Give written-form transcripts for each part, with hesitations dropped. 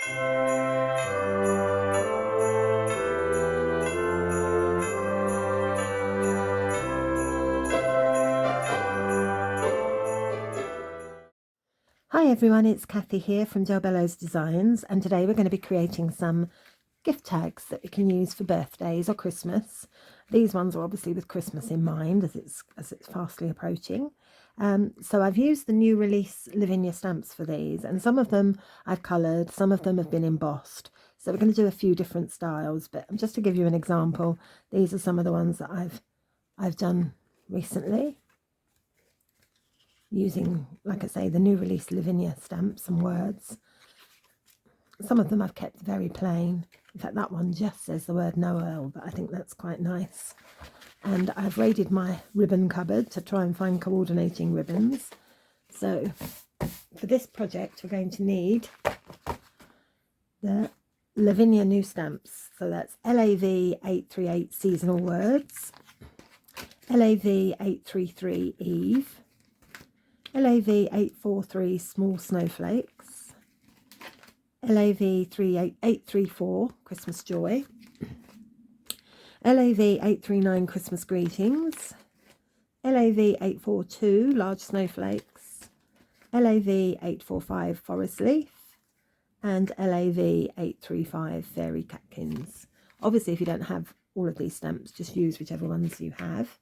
Hi everyone, it's Kathy here from Bello's Designs, and today we're going to be creating some gift tags that we can use for birthdays or Christmas. These ones are obviously with Christmas in mind as it's fastly approaching. So I've used the new release Lavinia stamps for these, and some of them I've coloured, some of them have been embossed. So we're going to do a few different styles, but just to give you an example, these are some of the ones that I've done recently, using, like I say, the new release Lavinia stamps and words. Some of them I've kept very plain. In fact, that one just says the word Noel, but I think that's quite nice. And I've raided my ribbon cupboard to try and find coordinating ribbons. So for this project, we're going to need the Lavinia new stamps. So that's LAV 838 Seasonal Words, LAV 833 Eve, LAV 843 Small Snowflakes, LAV 834 Christmas Joy, LAV 839 Christmas Greetings, LAV 842 Large Snowflakes, LAV 845 Forest Leaf, and LAV 835 Fairy Catkins. Obviously, if you don't have all of these stamps, just use whichever ones you have.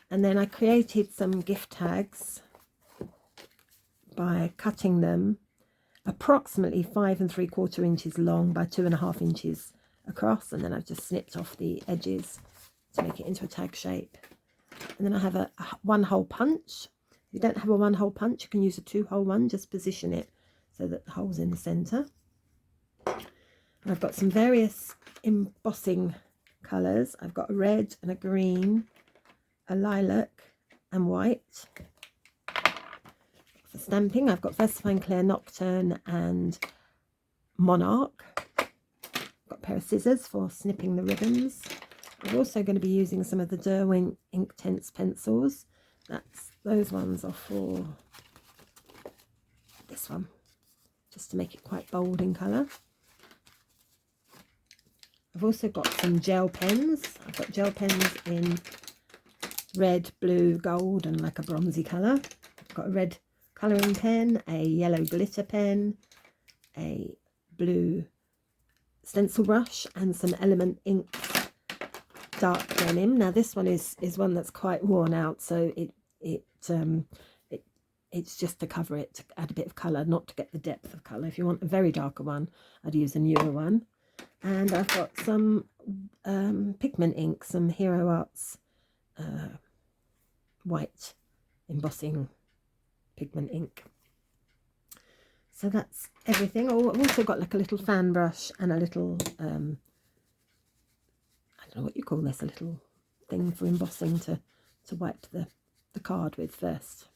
And then I created some gift tags by cutting them approximately 5 3/4 inches long by 2.5 inches across, and then I've just snipped off the edges to make it into a tag shape. And then I have a 1-hole punch. If you don't have a 1-hole punch, you can use a 2-hole one. Just position it so that the hole's in the centre. I've got some various embossing colours. I've got a red and a green, a lilac and white. For stamping, I've got Versafine, Clair, Nocturne and Monarch. Got a pair of scissors for snipping the ribbons. I'm also going to be using some of the Derwent Inktense pencils. Those ones are for this one, just to make it quite bold in colour. I've also got some gel pens. I've got gel pens in red, blue, gold and like a bronzy colour. I've got a red colouring pen, a yellow glitter pen, a blue stencil brush and some Element Ink dark denim. Now this one is one that's quite worn out, so it's just to cover it, to add a bit of colour, not to get the depth of colour. If you want a very darker one, I'd use a newer one. And I've got some pigment ink, some Hero Arts white embossing pigment ink. So that's everything. Oh, I've also got like a little fan brush and a little I don't know what you call this, a little thing for embossing to wipe the card with first.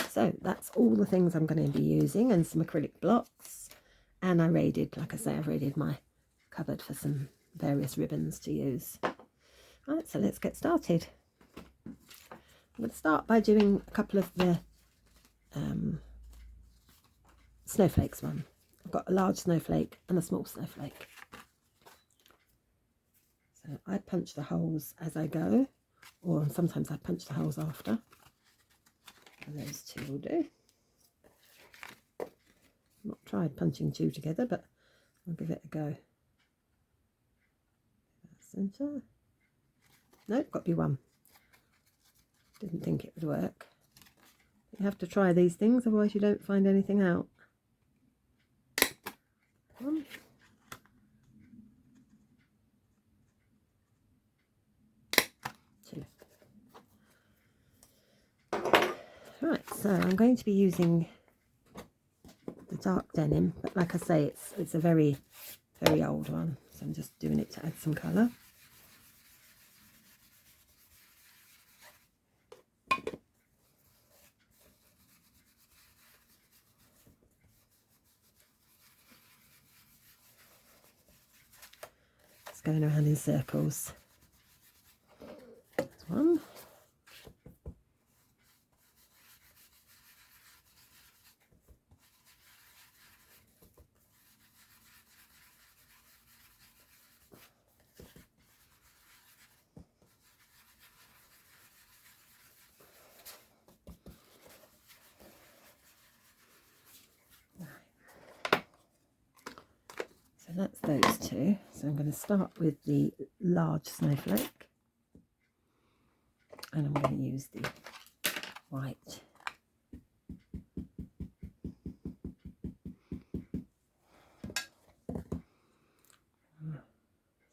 So that's all the things I'm going to be using, and some acrylic blocks. And I raided, like I say, I've raided my cupboard for some various ribbons to use. Right, so let's get started. I'm going to start by doing a couple of the snowflakes one. I've got a large snowflake and a small snowflake. So I punch the holes as I go, or sometimes I punch the holes after. And those two will do. I've not tried punching two together, but I'll give it a go. Centre. Nope, got to be one. Didn't think it would work. You have to try these things, otherwise you don't find anything out. 1, 2. Right, so I'm going to be using the dark denim, but like I say, it's a very, very old one, so I'm just doing it to add some colour. It's going around in circles. That's one. that's those two. So I'm going to start with the large snowflake, and I'm going to use the white.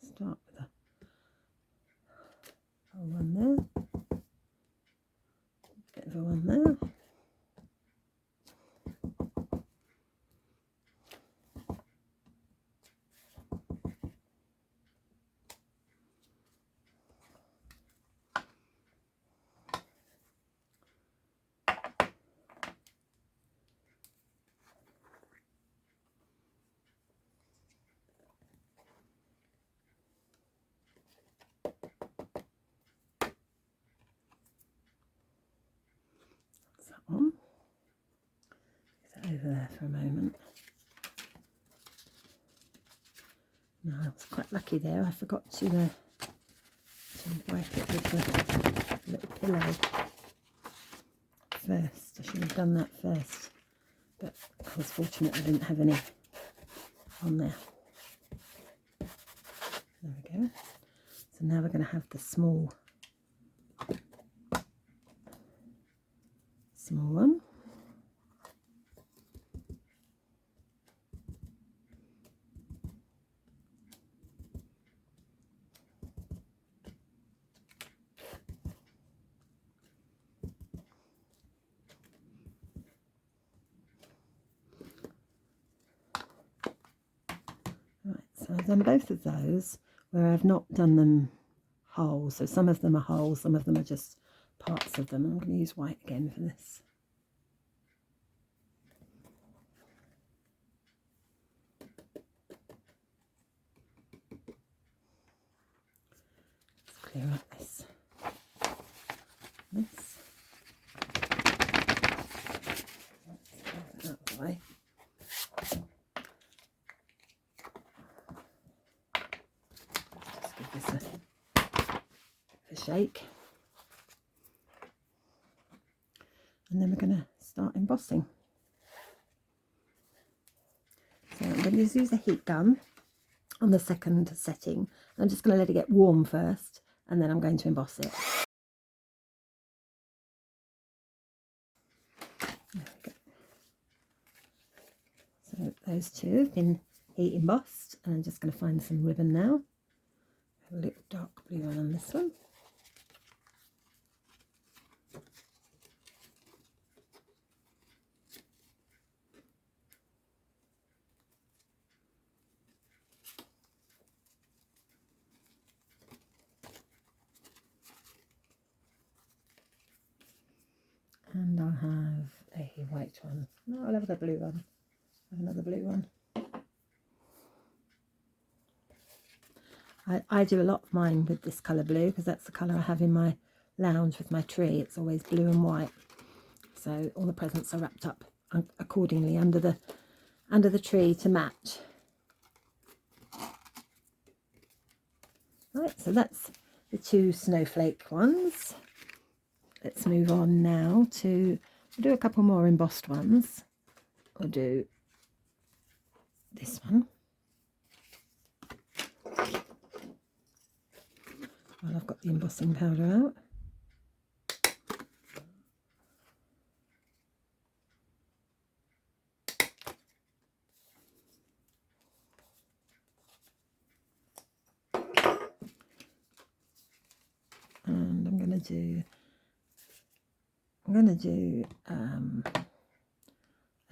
Start with a one there, bit of a one there. That's that one. Put that over there for a moment. No, I was quite lucky there. I forgot to wipe it with the little pillow first. I should have done that first, but I was fortunate I didn't have any on there. There we go. So now we're going to have the small one. Right, so I've done both of those where I've not done them whole. So some of them are whole, some of them are just parts of them. I'm going to use white again for this. Let's clear up this. Let's out of the way. Just give this a shake. And then we're going to start embossing. So I'm going to use a heat gun on the second setting. I'm just going to let it get warm first, and then I'm going to emboss it. There we go. So those two have been heat embossed, and I'm just going to find some ribbon now. A little dark blue one on this one. And I'll have a white one. No, I'll have the blue one. I'll have another blue one. I do a lot of mine with this colour blue because that's the colour I have in my lounge with my tree. It's always blue and white. So all the presents are wrapped up accordingly under the tree to match. Right, so that's the two snowflake ones. Let's move on now to, we'll do a couple more embossed ones. We'll do this one. Well, I've got the embossing powder out. And I'm going to do a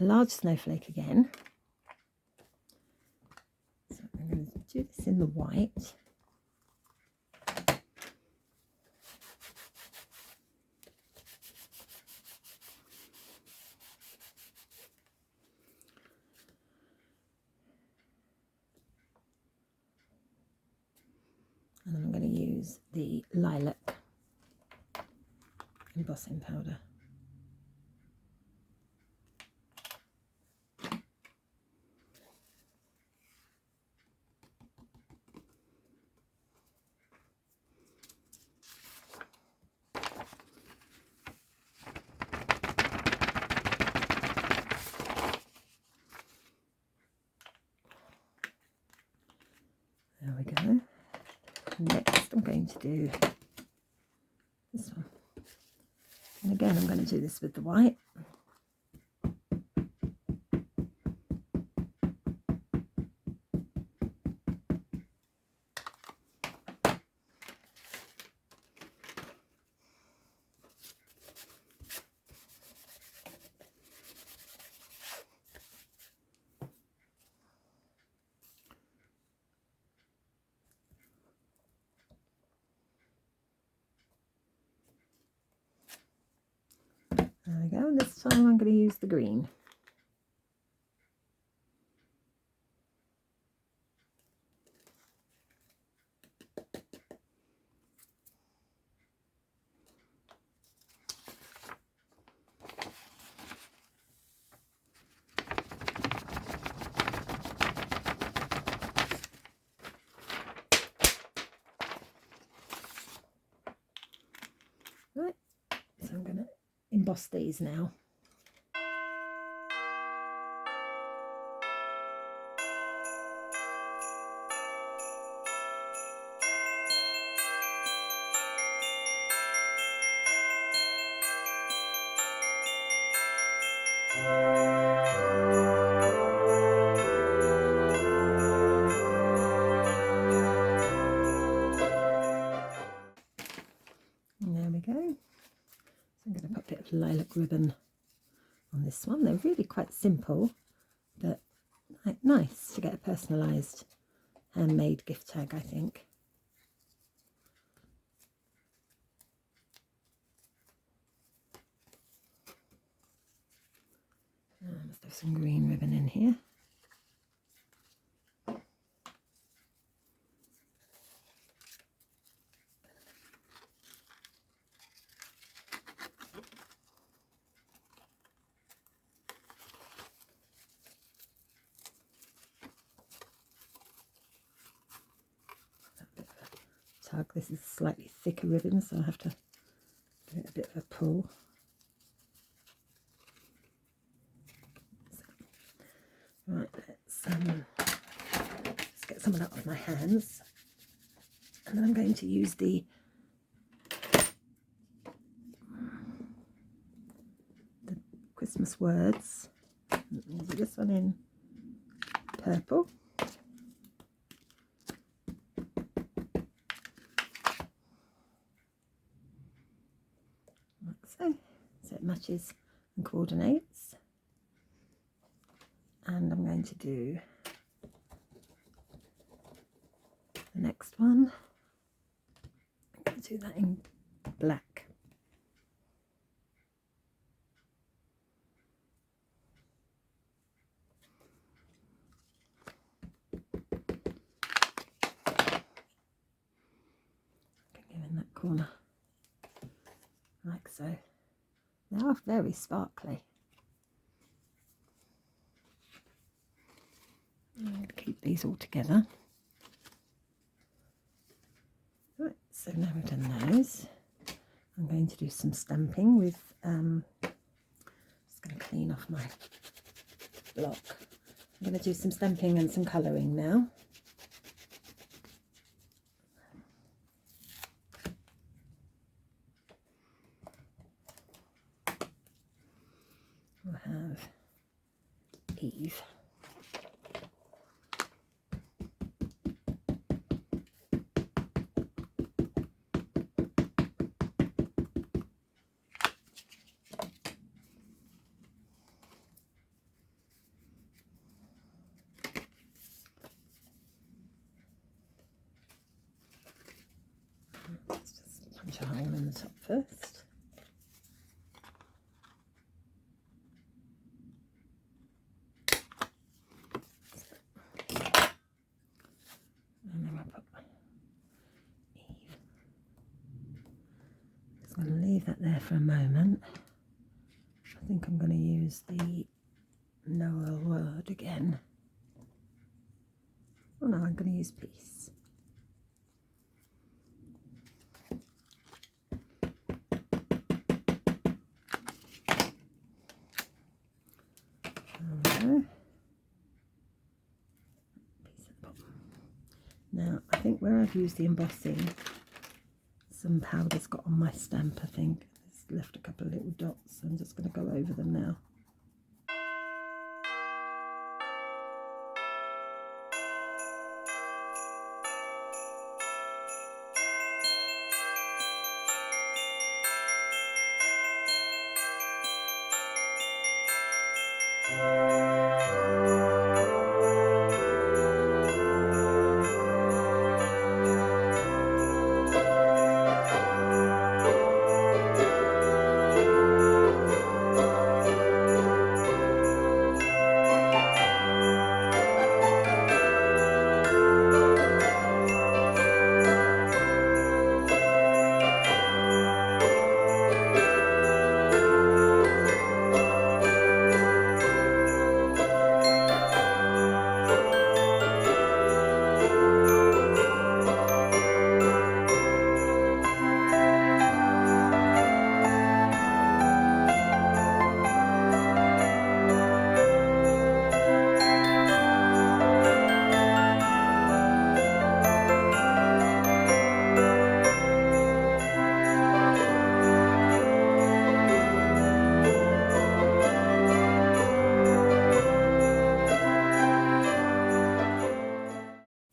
large snowflake again. So I'm going to do this in the white. And then I'm going to use the lilac embossing powder. Next I'm going to do this one, and again I'm going to do this with the white. There we go, and this time I'm going to use the green. Right, so I'm going to emboss these now. And there we go. So I'm going to put a bit of lilac ribbon on this one. They're really quite simple, but nice to get a personalised handmade gift tag, I think. Must have some green ribbon in here. Tug. This is slightly thicker ribbon, so I'll have to give it a bit of a pull. Right, let's get some of that off my hands, and then I'm going to use the Christmas words. I'll do this one in purple. So it matches and coordinates. And I'm going to do the next one. I'm going to do that in black. Go in that corner, like so. They are very sparkly. I'm going to keep these all together. Right, so now we've done those, I'm going to do some stamping with, just going to clean off my block. I'm going to do some stamping and some colouring now. We'll have Eve. Let's just punch a hole in the top first. And then I'll put Eve. Just going to leave that there for a moment. I think I'm going to use the Noel word again. Oh no, I'm going to use peace. Now, I think where I've used the embossing, some powder's got on my stamp, I think. It's left a couple of little dots. I'm just going to go over them now.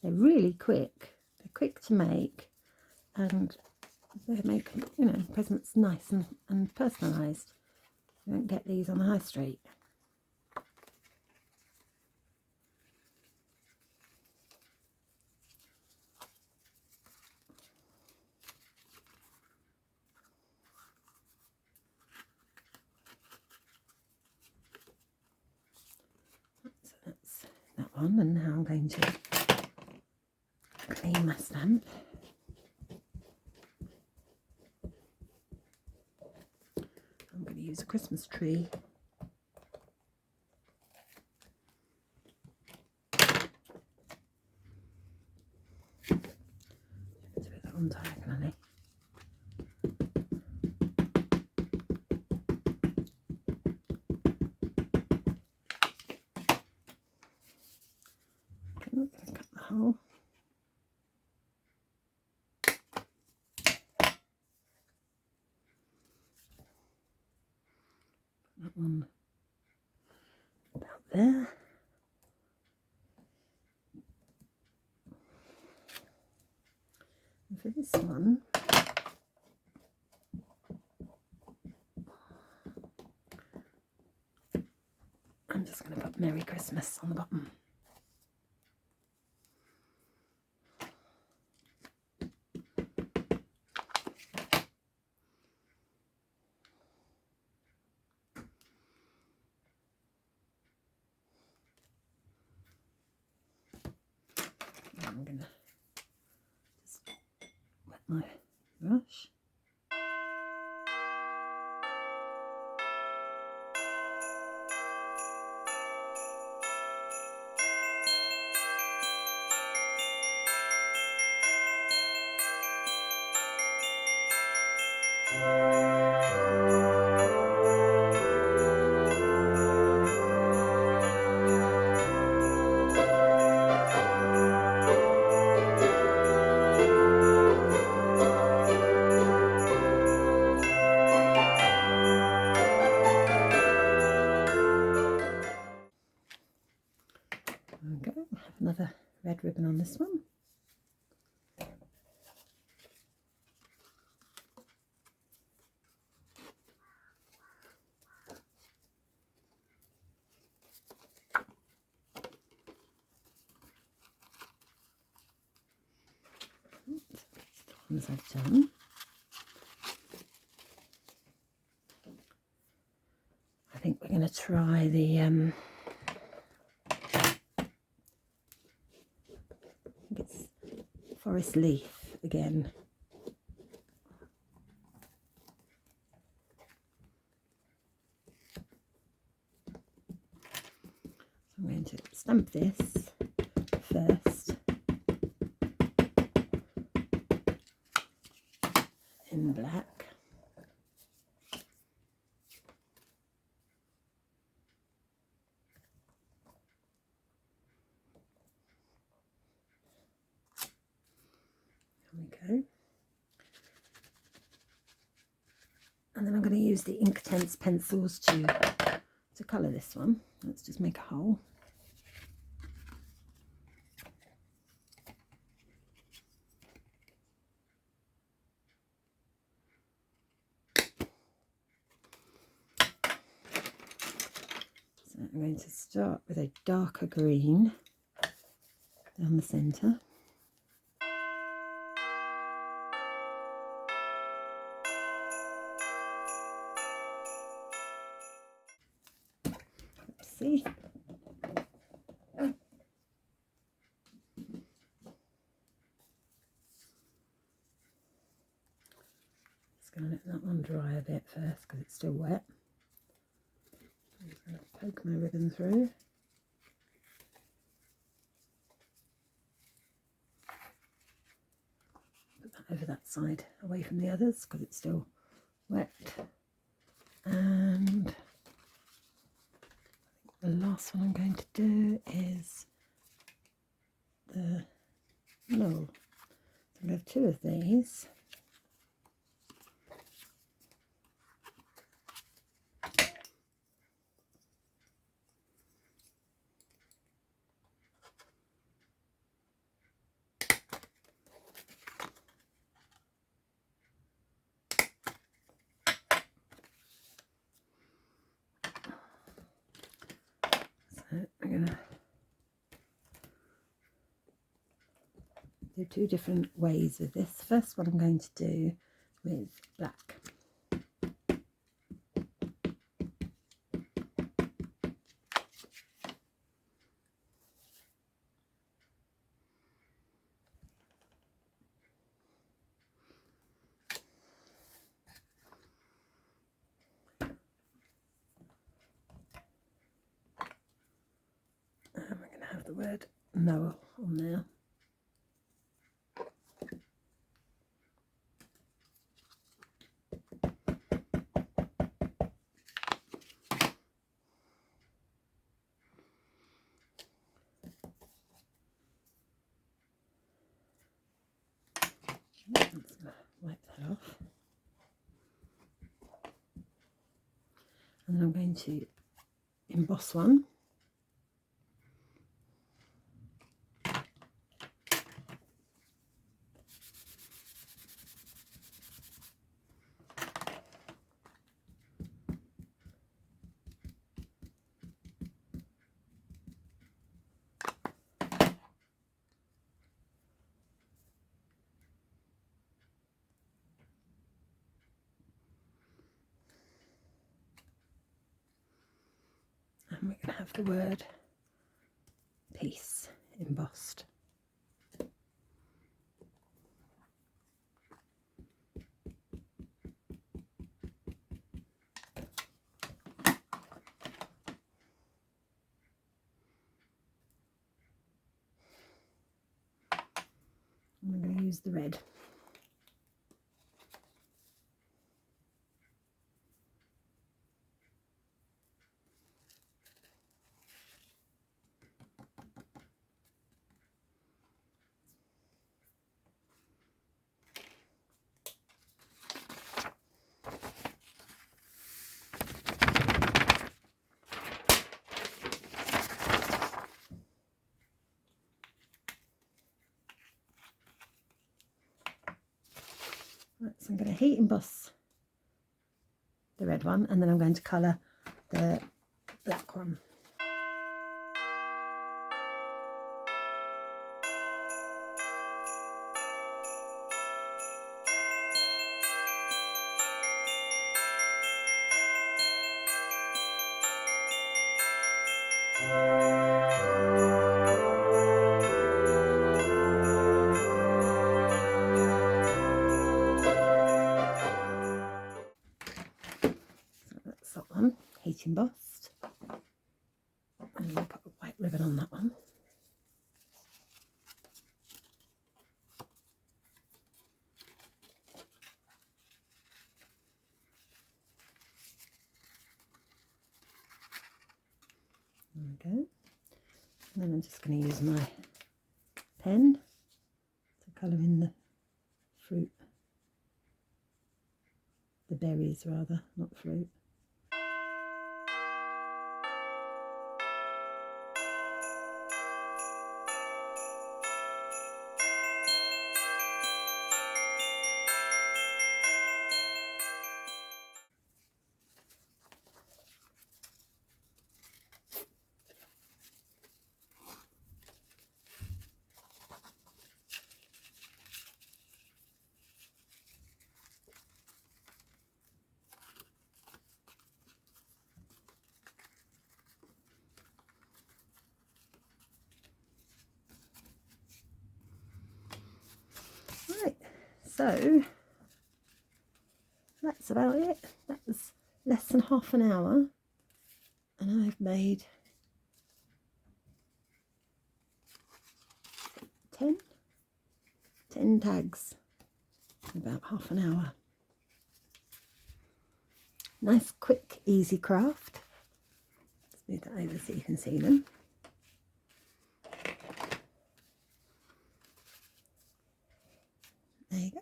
They're really quick. They're quick to make, and they make, you know, presents nice and personalised. You don't get these on the high street. So that's that one, and now I'm going to clean my stamp. I'm going to use a Christmas tree. Do that on diagonally. Okay, cut the hole. That one about there. And for this one, I'm just going to put Merry Christmas on the bottom. I'm going to just wet my brush. There we go. I have another red ribbon on this one. The ones I've done. I think we're going to try the I think it's forest leaf again. So I'm going to stamp this first in black. go. And then I'm going to use the Inktense pencils to colour this one. Let's just make a hole. So I'm going to start with a darker green down the centre. See? Just going to let that one dry a bit first because it's still wet. I'm just going to poke my ribbon through. Put that over that side away from the others because it's still wet. And the last one I'm going to do is the null. So I'm going to have two of these. So I'm going to do two different ways with this. First one I'm going to do with black. And we're going to have the word Noel on there. Let's wipe that off. And then I'm going to emboss one. And we're going to have the word peace embossed. I'm going to use the red. Right, so I'm going to heat emboss the red one, and then I'm going to colour the black one. That one, heat embossed, and we'll put a white ribbon on that one. There we go. And then I'm just going to use my pen to colour in the fruit. The berries rather, not fruit. Right, so that's about it. That was less than half an hour, and I've made 10 tags in about half an hour. Nice, quick, easy craft. Let's move that over so you can see them. There you go.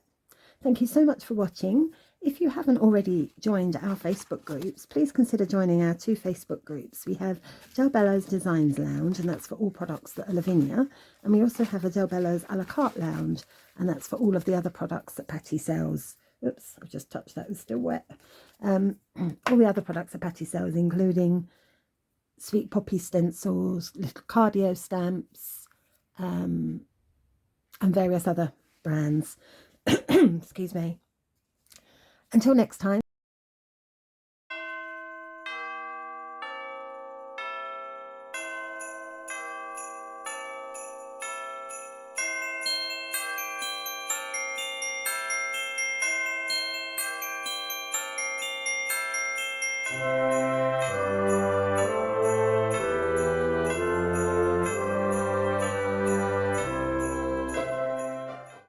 Thank you so much for watching. If you haven't already joined our Facebook groups, please consider joining our 2 Facebook groups. We have Bello's Designs Lounge, and that's for all products that are Lavinia. And we also have a Bello's a la carte lounge, and that's for all of the other products that Patty sells. Oops, I've just touched that, it's still wet. All the other products that Patty sells, including Sweet Poppy stencils, little cardio stamps, and various other brands. Excuse me. Until next time.